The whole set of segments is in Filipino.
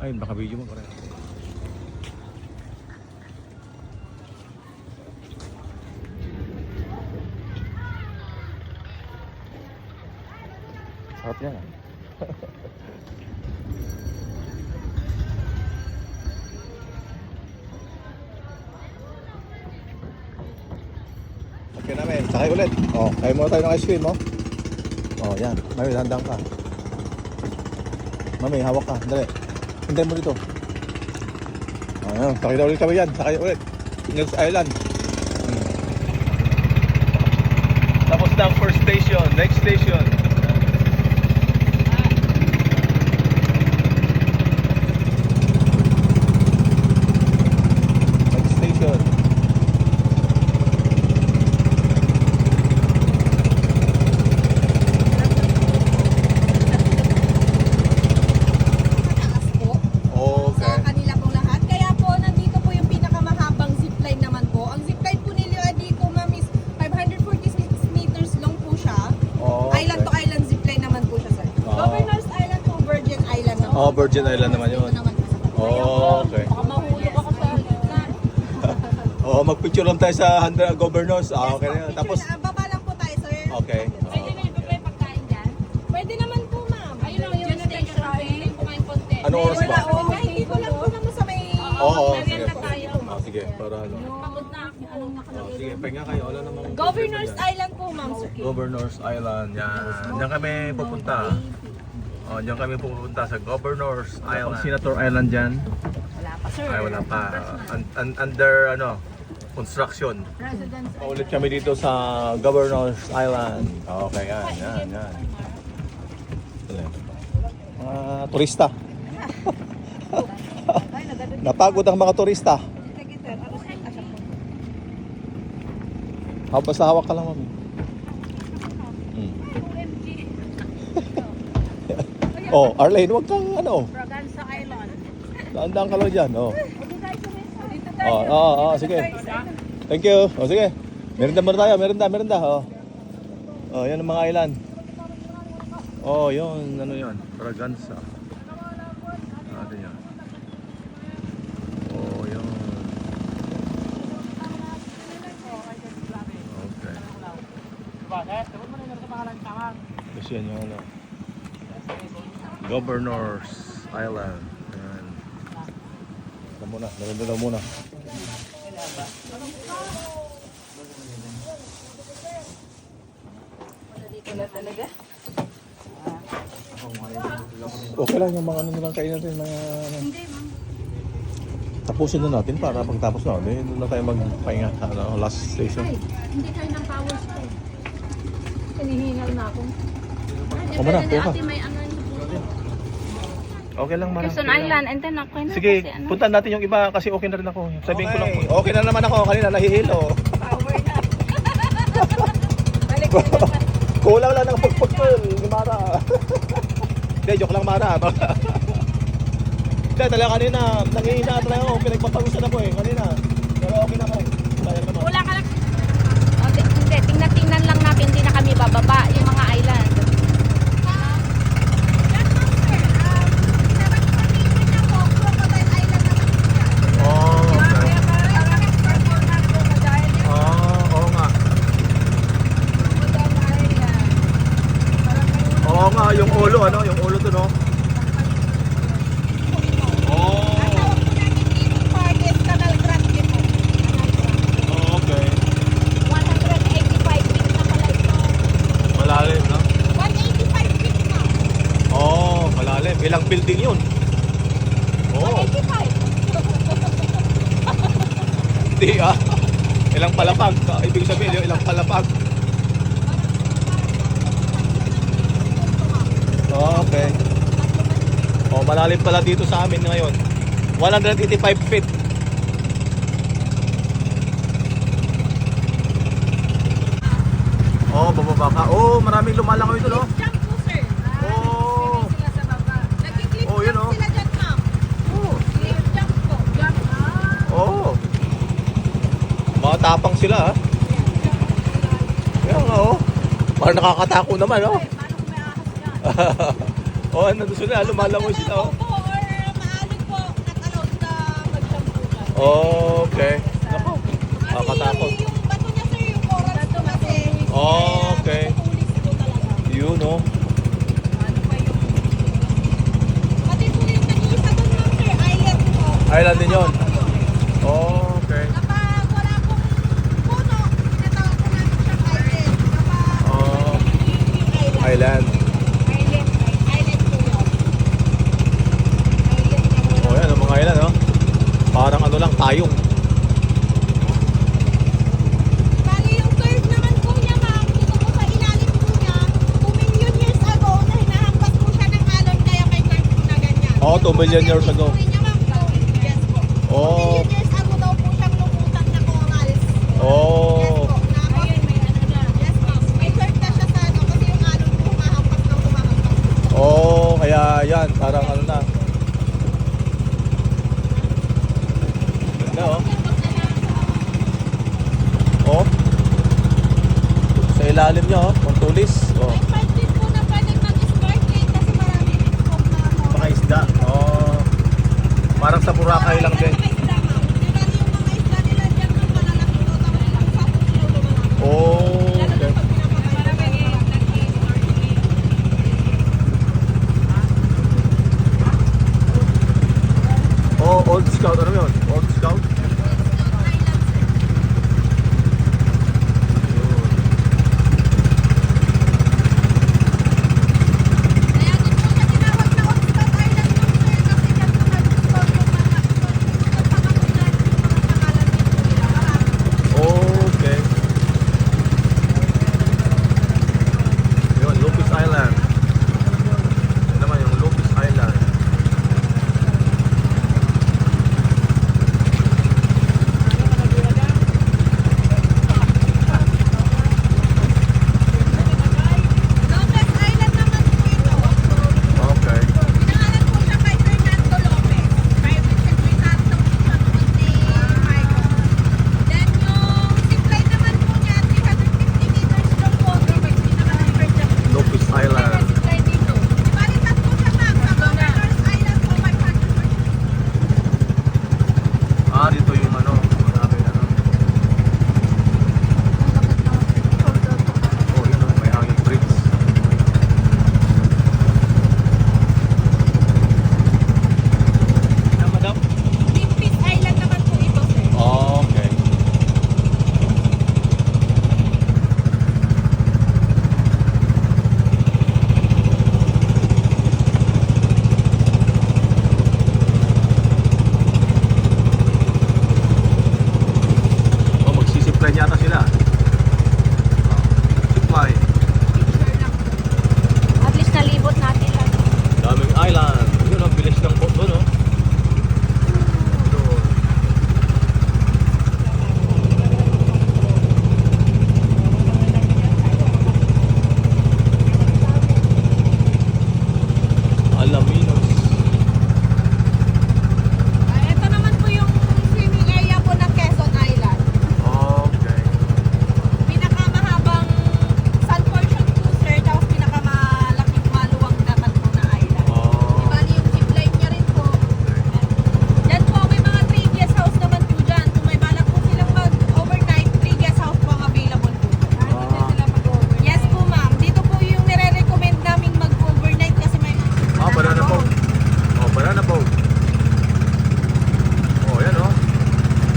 Ay, baka video mo pareho. Sarap yan ah. Okay namin, sakay ulit. Oh, kaya muna tayo ng ice cream, oh. Oh, yan. Mami, handang ka. Mami, hawak ka. Dali. Hintayin mo dito. Ayan, sakay na ulit kami yan. Sakay ulit. Next Island. Tapos na ang first station. Next station. Next station. Sa kanila pong lahat. Kaya po, nandito po yung pinakamahabang zipline naman po. Ang zipline po nila dito, ma'am, is 546 meters long po siya. Oh, Island to island zipline naman po siya, sir. Governor's Island po, Virgin Island naman. Oh, Virgin Island naman yun. Dito naman po sa kanila. Oh, okay. Baka mahulog ako sa gitna. Oh, magpicture lang tayo sa governors. Ah, okay na yun. Tapos, Baba lang po tayo, sir. okay. Pwede na yung may pagkain dyan? Pwede naman po, ma'am. Ayun lang yung station natin. Kumain konti. Ano oras ba? Kahit dito lang po naman sa may... Oo, Merienda sige. tayo. Oh, sige, para ano. Pagod na ako. Anong Oh, nakalagay? sige, pahinga kayo. Wala namang... Governor's Island po, ma'am. Governor's Island. Yan. Diyan kami pupunta. Oh, diyan kami pupunta sa Governor's Island. Senator Island diyan. Wala pa, sir. Ay, wala pa. Under ano, construction. Ulit kami dito sa Governor's Island. Okay, yan, yan, yan. Mga turista. Napagod ang mga turista. Basta hawak ka lang, mami. Oh, Arlene, wag kang ano. Braganza Island. Daan-daan ka lang dyan, oh. Dito Sige. Thank you. Oh, sige. Merenda muna tayo, merenda, oh. Oh, yan ang mga island. Oh, yun, ano yun? Braganza. Natin yan. Oh, yun. Okay. Kasi yan yung ano. Governor's Island. Ayan. Ito muna, merenda daw muna. Dito na talaga. Okay lang yung mga ano nilang kain natin, mga ano. Tapusin na natin para pagtapos na. Doon na tayo magpahinga sa ano, last station. Hindi tayo ng power stone. Hinihingal na ako. Ako muna, Pwede buka. ate may ano. Okay lang, marami. Quezon Island and then ako na Sige, kasi ano. puntahan natin yung iba kasi okay na rin ako. Sabihin ko lang. Okay na naman ako. Kanina nahihilo. Power na. Balik na. Kulang lang ng pagpagpul ni Mara. Hindi, joke lang Mara. Hindi, talaga kanina. Nangihina talaga ako. Pinagpaparusan ako eh. Kanina. Pero okay na ako. Kaya naman. Wala ka lang. O, hindi, tingnan lang natin. Hindi na kami bababa yung mga island. Oh, okay. Oo nga. Oo nga, yung ulo ano, yung ulo to no. Oh, okay. 185 feet na pala ito. Malalim no. 185 feet na. Oh, malalim. Ilang building yun? Oh, 185. hindi ah. Ilang palapag. Ibig sabihin yung ilang palapag. Oh, okay. Oh, malalim pala dito sa amin ngayon. 185 feet. Oh, bababa ka. Oh, maraming lumalangoy ito, no? Jump po, sir. Oh. Sila sa baba. Nagki-clip Oh, yun, jump oh. sila dyan, ma'am. Oh. Clip jump po. Jump. Oh. Matapang sila, ha? Kaya nga, oh. Parang nakakatako naman, oh. Paano kung may ahas dyan? Oh, nandun sila, lumalangoy sila, oh. Opo, or maalog Okay. Nako. Nakakatakot. Yung bato niya sir, yung corals po kasi. Okay. Kaya matutulis po talaga. Yun, no? Ano pa yung... Pati po yung nag-iisa doon ma'am sir, island po. Island din yun? Kasama po yun. Okay. Kapag wala pong puno, tinatawag po namin siyang island. Kapag Oh, yung island. island. Island po yun. Island niya po. Oh, yan, ang mga island, no? Parang ano lang, tayong. Bali yung curve naman po niya ma'am, dito po sa ilalim po niya, 2 million years ago na hinahampas po siya ng alon kaya may curve po na ganyan. Oh, 2 million years ago. History niya ma'am, so, yes po. 2 Oh. million years ago daw po siyang lumutan na corals. Oh. Yes po. Ayun, may ano na. Yes ma'am. May curve na siya sa ano kasi yung alon po humahampas ng humahampas. Oh, kaya yan, parang ano na. Ganda, oh. Oh. Sa ilalim niya, oh. Ang tulis. Oh. May part din po na pwedeng mag-snorkeling kasi marami din po na corals. Mga isda. Oh. Parang sa Boracay lang din. Mga isda ma'am. Di ba yung mga isda nila dyan ng malalaki po tapos ang sa po sila lumalaki. Oh. Okay. Oh, Old Scout. Ano yun? Old Scout? Okay. Yun, Lopez Island. Yan naman yung Lopez Island. Okay. Lopez Island. Ah, dito yung ano. Marami ano. Oh, yun oh, may hanging bridge. Ah, madam? Oh, okay. Oh, magsisipline yata sila. Supply. At least nalibot natin lang. Daming island. Yun ang bilis ng boat doon, oh. Doon. Alaminos. Ito naman po yung swimming area po ng Quezon Island. Okay. Pinakamahabang sun portion po sir, tapos pinakamalaking maluwang naman po na island. Oh. Bali yung zipline niya rin po. Yan po, may mga 3 guest house naman po dyan. Kung may balak po silang mag-overnight, 3 guest house po ang available po. Yes po ma'am, dito po yung nire-recommend namin mag-overnight kasi may Ah, banana boat. Oh, banana boat. Oh, yan oh.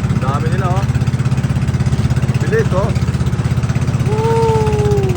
Ang dami nila oh. Bilis oh. Woo!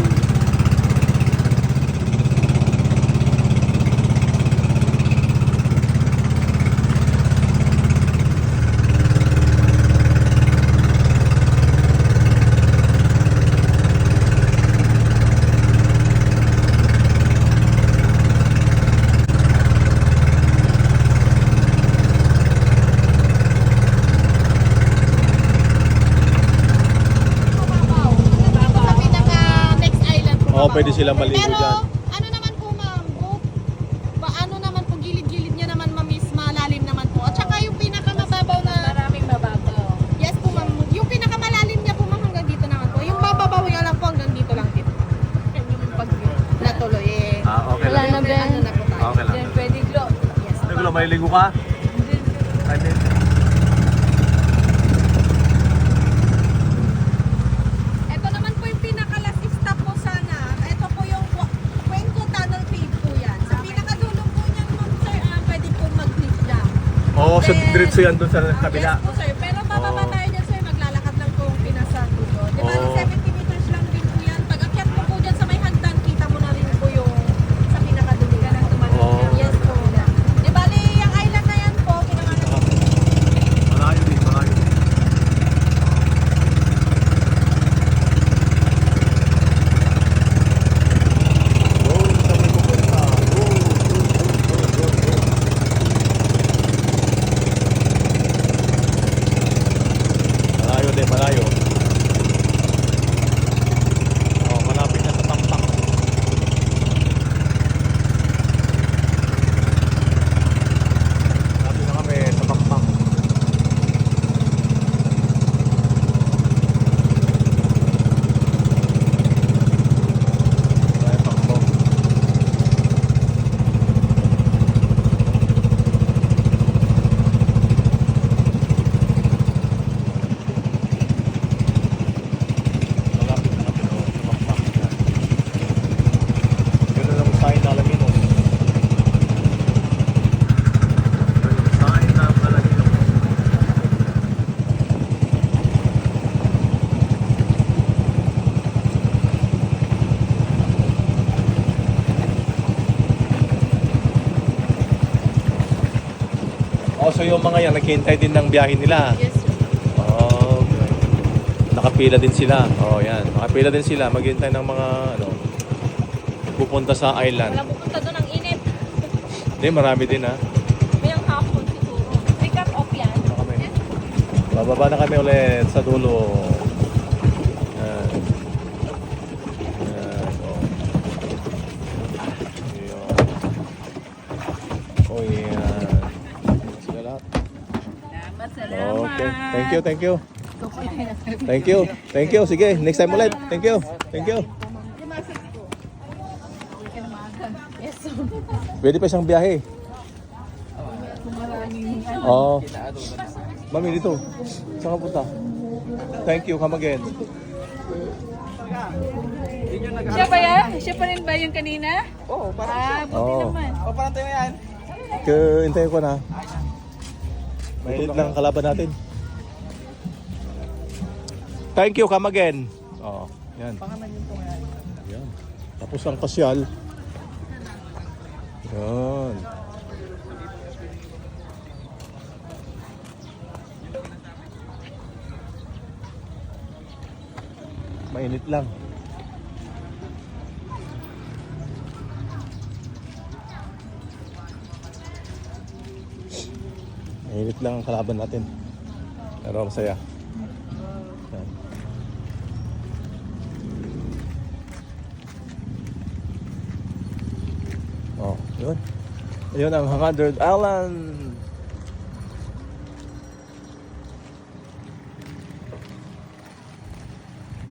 Sa pinaka next island po. Oh, pwede silang maligo Pero dyan. ano naman po ma'am, ano naman po gilid-gilid niya naman ma'am is malalim naman po. At saka yung pinakamababaw na Maraming mababaw. yes po ma'am, yung pinakamalalim niya po ma'am hanggang dito naman po. Yung bababaw niya lang po hanggang dito lang din. Yan yung pag natuloy eh. Ah, okay Wala lang. na, Ben. Ano na po tayo. Okay lang. Then pwede glow. Yes. Ano gulo, may ligo ka? I mean, Oo, so Then, diretso yan doon sa kabila. Yes po sir, pero bababa Oo. tayo dyan sir, maglalakad lang po ang pinasang dito. Di ba, Oo. 70 meters lang din po yan. Pag akyat mo po dyan sa may hagdan, kita mo na rin po yung sa pinakadulo ka ng tumalon. Oo. Yes po. Di bali, yung island na yan po, pinangalan po. Malayo din, malayo din. Doon sa may pupunta. Go. Malayo din, malayo. Oh, malapit na sa Tampak. Malapit na kami sa Tampak. Ay, takbo. Malapit na kami, oh, sa Tampak. Yan. Ganun ang sign na Alaminos. Ganun ang sign na Alaminos. Oh, so yung mga yan, naghihintay din ng biyahe nila. Yes sir. Oh, okay. Nakapila din sila. Oh, yan. Nakapila din sila. Maghihintay ng mga, pupunta sa island. Wala pupunta doon ang init. Hindi, marami din ha. May ang hapon siguro. May cut off yan. Ano kami? Bababa na kami ulit sa dulo. Yan. Yan. Oh. Oh, yan. Sila lahat. Okay. Thank you. Thank you. Sige, next time ulit. Thank you. Yes sir. Pwede pa isang biyahe. Oo. Mami, dito. Saan ka punta? Thank you. Come again. Siya ba yan? Siya pa rin ba yung kanina? Oo, parang Ah, buti Oo. naman. O, parang tayo yan. Hintayin ko na. Mainit lang ang kalaban natin. Thank you. Come again. Oo. Yan. Yan. Tapos ang pasyal. Yan. Mainit lang. Mainit lang ang kalaban natin. Pero masaya. Yan. Oh, yun. Ayun ang 100 Island.